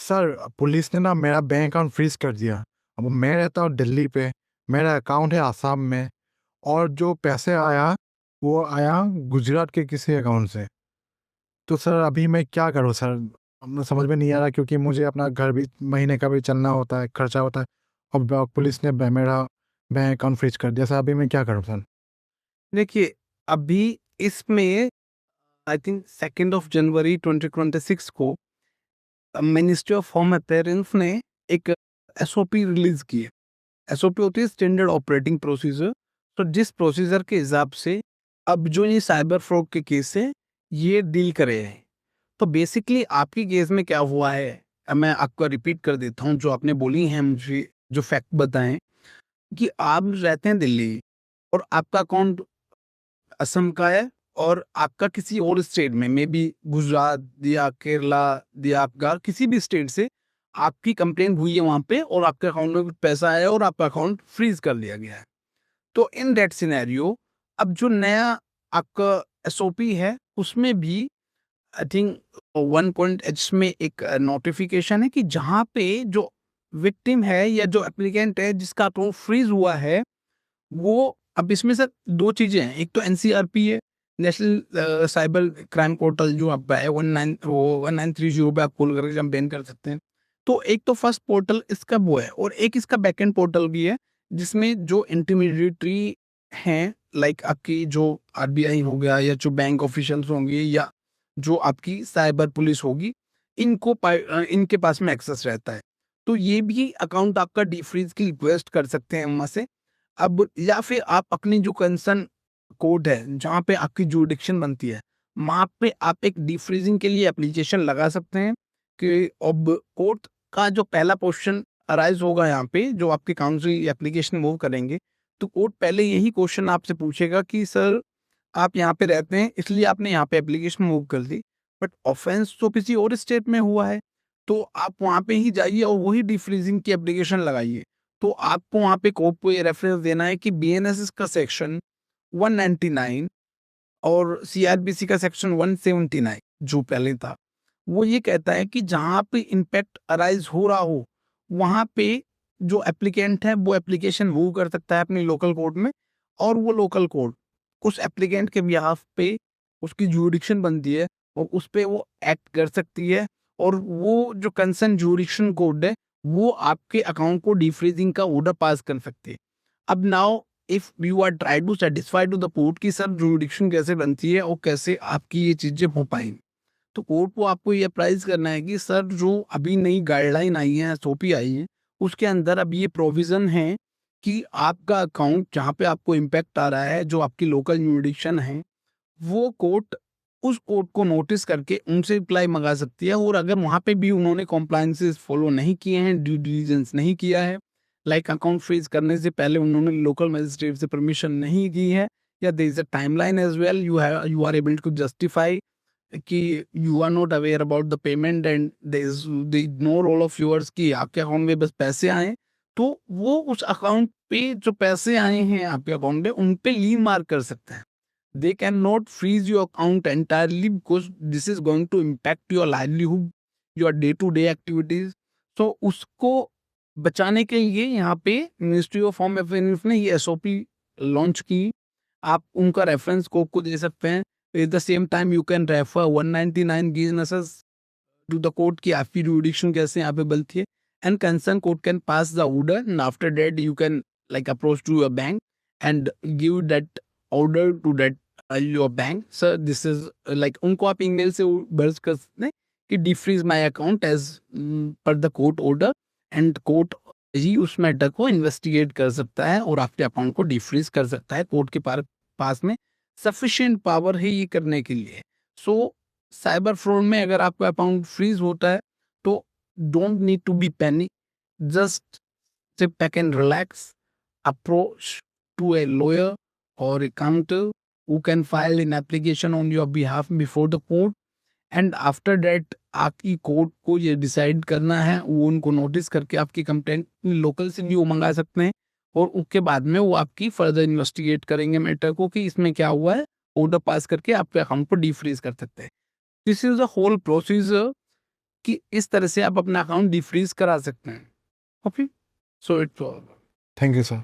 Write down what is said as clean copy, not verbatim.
Sir, police ने ना मेरा बैंक अकाउंट फ्रीज कर दिया। अब मैं रहता हूँ दिल्ली पे, मेरा अकाउंट है आसाम में, और जो पैसे आया वो आया गुजरात के किसी अकाउंट से। तो सर अभी मैं क्या करूँ सर? अब समझ में नहीं आ रहा, क्योंकि मुझे अपना घर भी महीने का भी चलना होता है, खर्चा होता है। अब पुलिस ने मेरा बैंक अकाउंट फ्रीज कर दिया सर। अभी मैं क्या करूँ सर? देखिए, अभी इसमें आई थिंक 2 जनवरी 2026 को मिनिस्ट्री ऑफ होम अफेयर्स ने एक एसओपी रिलीज की है। एसओपी होती है स्टैंडर्ड ऑपरेटिंग प्रोसीजर। तो जिस प्रोसीजर के हिसाब से अब जो ये साइबर फ्रॉड के केस है ये डील करे हैं। तो बेसिकली आपकी केस में क्या हुआ है, अब मैं आपको रिपीट कर देता हूँ जो आपने बोली है, मुझे जो फैक्ट बताएं कि आप रहते हैं दिल्ली और आपका अकाउंट असम का है और आपका किसी और स्टेट में मे बी गुजरात या केरला या आपका किसी भी स्टेट से आपकी कंप्लेंट हुई है वहां पे और आपके अकाउंट में कुछ पैसा आया और आपका अकाउंट फ्रीज कर दिया गया है। तो इन दैट सिनेरियो अब जो नया आपका एसओपी है उसमें भी आई थिंक 1.h में एक नोटिफिकेशन है कि जहां पे जो विक्टिम है या जो एप्लीकेंट है जिसका अकाउंट फ्रीज हुआ है वो अब इसमें सर 2 चीज़ें हैं। एक तो एनसीआरपी है, नेशनल साइबर क्राइम पोर्टल जो आपका है 1930 पे आप कॉल करके कंप्लेन कर सकते हैं। तो एक तो फर्स्ट पोर्टल इसका वो है और एक इसका बैकएंड पोर्टल भी है जिसमें जो इंटरमीडिएटरी हैं लाइक आपकी जो आरबीआई हो गया या जो बैंक ऑफिशियल्स होंगे या जो आपकी साइबर पुलिस होगी, इनके पास में एक्सेस रहता है। तो ये भी अकाउंट आपका डिफ्रीज की रिक्वेस्ट कर सकते हैं वहाँ से। अब या फिर आप अपनी जो कंसर्न कोर्ट है जहाँ पे आपकी जुरिडिक्शन बनती है वहाँ पे आप एक डिफ्रीजिंग के लिए एप्लीकेशन लगा सकते हैं कि अब कोर्ट का जो पहला क्वेश्चन अराइज होगा यहाँ पे जो आपके काउंसिल एप्लीकेशन मूव करेंगे तो कोर्ट पहले यही क्वेश्चन आपसे पूछेगा कि सर आप यहाँ पे रहते हैं इसलिए आपने यहाँ पे एप्लीकेशन मूव कर दी, बट ऑफेंस तो किसी और स्टेट में हुआ है। तो आप वहाँ पे ही जाइए और वही डिफ्रीजिंग की एप्लीकेशन लगाइए। तो आपको वहाँ पे कोर्ट को ये रेफरेंस देना है कि बीएनएसएस का सेक्शन 199 और सीआरपीसी का सेक्शन 179 जो पहले था वो ये कहता है कि जहाँ पे इम्पैक्ट अराइज हो रहा हो वहाँ पे जो एप्लीकेंट है वो एप्लीकेशन मूव कर सकता है अपनी लोकल कोर्ट में और वो लोकल कोर्ट उस एप्लीकेंट के बिहाफ पे उसकी जुरिडिक्शन बनती है और उस पे वो एक्ट कर सकती है और वो जो कंसर्न जुरिडिक्शन कोर्ट है वो आपके अकाउंट को डिफ्रीजिंग का ऑर्डर पास कर सकती है। अब now if you are try to satisfy to the court की सर जुरिडिक्शन कैसे बनती है और कैसे आपकी ये चीजें हो पाएंगी, तो कोर्ट को आपको ये अप्राइज करना है कि सर जो अभी नई गाइडलाइन आई है एसओपी आई है उसके अंदर अब ये प्रोविजन है कि आपका अकाउंट जहाँ पे आपको इम्पैक्ट आ रहा है जो आपकी लोकल जुरिडिक्शन है वो कोर्ट उस कोर्ट को नोटिस करके उनसे रिप्लाई मंगा सकती है और अगर वहाँ पे भी उन्होंने कॉम्प्लायंसेस फॉलो नहीं किए हैं, ड्यू डिलिजेंस नहीं किया है, लाइक अकाउंट फ्रीज करने से पहले उन्होंने लोकल मजिस्ट्रेट से परमिशन नहीं दी है या there is a timeline as well you are able to justify कि you are not aware about the payment and there is no role of yours कि आपके अकाउंट में बस पैसे आए, तो वो उस अकाउंट पे जो पैसे आए हैं आपके अकाउंट में उन पे लीव मार्क कर सकते हैं। They cannot freeze your account entirely because this is going to impact your livelihood, your day-to-day activities. So उसको बचाने के लिए यहाँ पे मिनिस्ट्री ऑफ होम अफेयर्स ने ये एसओपी लॉन्च की। आप उनका रेफरेंस कोड को दे सकते हैं। At the same time you can refer 199 grievances to the court की आपकी जुरिडिक्शन कैसे यहाँ पे बनती है and concern court can pass the order and after that you can like approach to your bank and give that order to that your bank. Sir this is like उनको आप email से बर्ज कर सकते हैं कि defreeze my account as per the court order and court ही उस matter को इन्वेस्टिगेट कर सकता है और आपके अकाउंट को डिफ्रीज कर सकता है। कोर्ट के पास में सफिशिएंट पावर है ये करने के लिए। सो साइबर फ्रॉड में अगर आपका अकाउंट फ्रीज होता है तो don't need to be panic, just sit back and relax, approach to a lawyer or a counter who can file an application on your behalf before the court and after that आपकी court को ये decide करना है, वो उनको notice करके आपकी complaint local से भी वो मंगा सकते हैं और उसके बाद में वो आपकी फर्दर इन्वेस्टिगेट करेंगे मैटर को कि इसमें क्या हुआ है, ऑर्डर पास करके आपके अकाउंट को डिफ्रीज कर सकते हैं। This is the whole procedure कि इस तरह से आप अपना अकाउंट डिफ्रीज करा सकते हैं. Okay, so it's thank you sir.